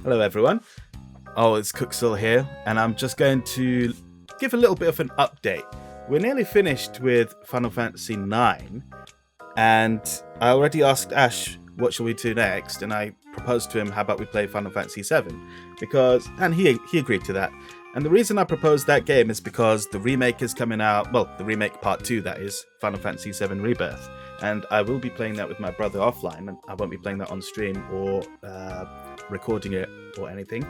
Hello everyone. Oh, it's Cooksil here, and I'm just going to give a little bit of an update. We're nearly finished with Final Fantasy IX, and I already asked Ash what shall we do next, and I proposed to him how about we play Final Fantasy VII, and he agreed to that. And the reason I proposed that game is because the remake is coming out, well, the remake part 2, that is, Final Fantasy VII Rebirth. And I will be playing that with my brother offline, and I won't be playing that on stream or recording it or anything.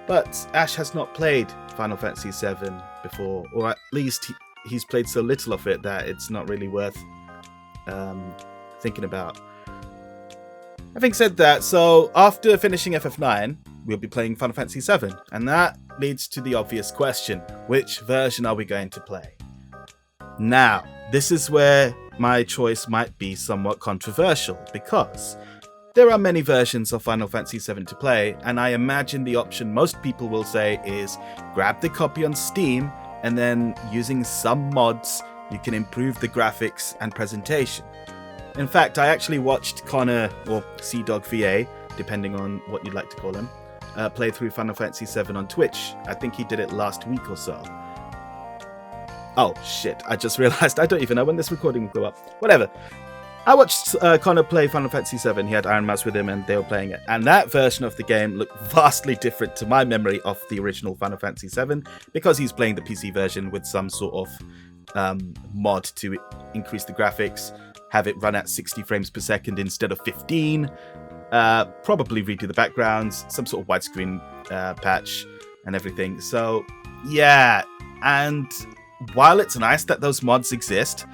But Ash has not played Final Fantasy VII before, or at least he's played so little of it that it's not really worth thinking about. Having said that, so after finishing FF9, we'll be playing Final Fantasy VII, and that leads to the obvious question: which version are we going to play? Now, this is where my choice might be somewhat controversial, because there are many versions of Final Fantasy VII to play, and I imagine the option most people will say is grab the copy on Steam, and then using some mods, you can improve the graphics and presentation. In fact, I actually watched Connor, or CDogVA, depending on what you'd like to call him, play through Final Fantasy VII on Twitch. I think he did it last week or so. Oh shit, I just realized I don't even know when this recording will go up. Whatever. I watched Connor play Final Fantasy VII. He had Iron Mouse with him and they were playing it. And that version of the game looked vastly different to my memory of the original Final Fantasy VII, because he's playing the PC version with some sort of mod to increase the graphics, have it run at 60 frames per second instead of 15, probably redo the backgrounds, some sort of widescreen patch and everything. So yeah, and while it's nice that those mods exist,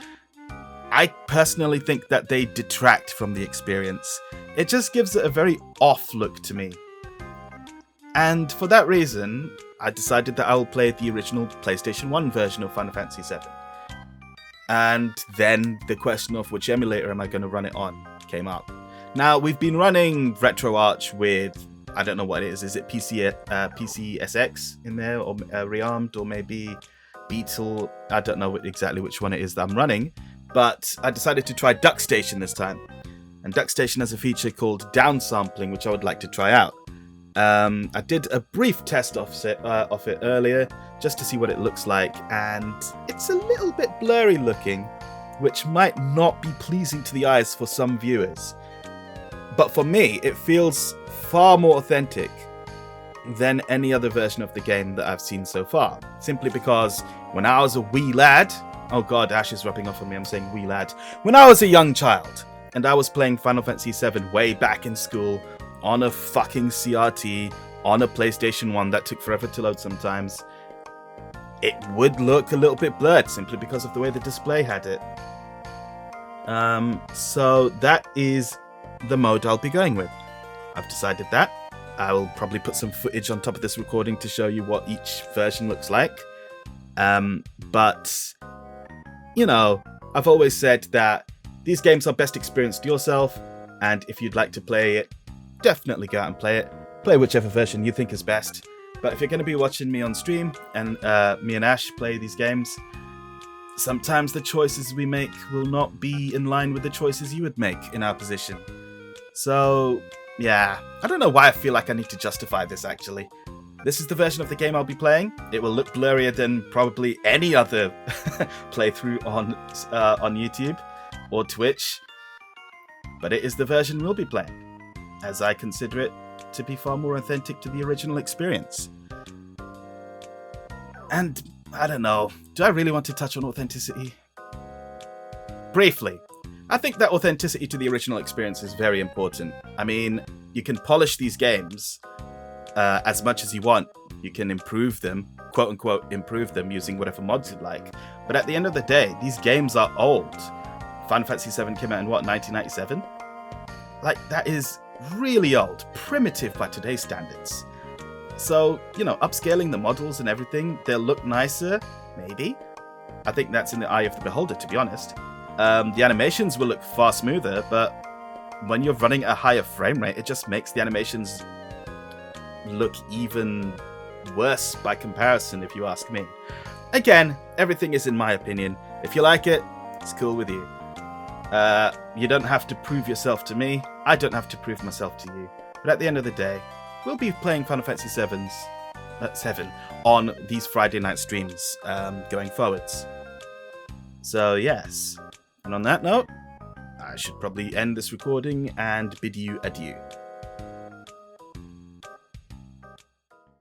I personally think that they detract from the experience. It just gives it a very off look to me. And for that reason, I decided that I will play the original PlayStation 1 version of Final Fantasy VII. And then the question of which emulator am I going to run it on came up. Now, we've been running RetroArch with, I don't know what it is it PCSX in there, or Rearmed, or maybe Beetle? I don't know exactly which one it is that I'm running, but I decided to try Duckstation this time. And Duckstation has a feature called downsampling, which I would like to try out. I did a brief test of it earlier, just to see what it looks like, and it's a little bit blurry looking, which might not be pleasing to the eyes for some viewers. But for me, it feels far more authentic than any other version of the game that I've seen so far. Simply because when I was a wee lad, oh god, Ash is rubbing off on me, I'm saying wee lad. When I was a young child, and I was playing Final Fantasy VII way back in school, on a fucking CRT, on a PlayStation 1 that took forever to load sometimes, it would look a little bit blurred simply because of the way the display had it. So that is the mode I'll be going with. I've decided that. I will probably put some footage on top of this recording to show you what each version looks like. But, you know, I've always said that these games are best experienced yourself, and if you'd like to play it, definitely go out and play it. Play whichever version you think is best. But if you're going to be watching me on stream and me and Ash play these games, sometimes the choices we make will not be in line with the choices you would make in our position. So, yeah, I don't know why I feel like I need to justify this, actually. This is the version of the game I'll be playing. It will look blurrier than probably any other playthrough on YouTube or Twitch. But it is the version we'll be playing, as I consider it to be far more authentic to the original experience. And, I don't know, do I really want to touch on authenticity? Briefly, I think that authenticity to the original experience is very important. I mean, you can polish these games as much as you want. You can improve them, quote-unquote improve them, using whatever mods you'd like. But at the end of the day, these games are old. Final Fantasy VII came out in, 1997? Like, that is really old, primitive by today's standards. So, you know, upscaling the models and everything, they'll look nicer, maybe. I think that's in the eye of the beholder, to be honest. The animations will look far smoother, but when you're running at a higher frame rate, it just makes the animations look even worse by comparison, if you ask me. Again, everything is in my opinion. If you like it, it's cool with you. You don't have to prove yourself to me. I don't have to prove myself to you. But at the end of the day, will be playing Final Fantasy 7 on these Friday night streams going forwards. So yes, and on that note, I should probably end this recording and bid you adieu.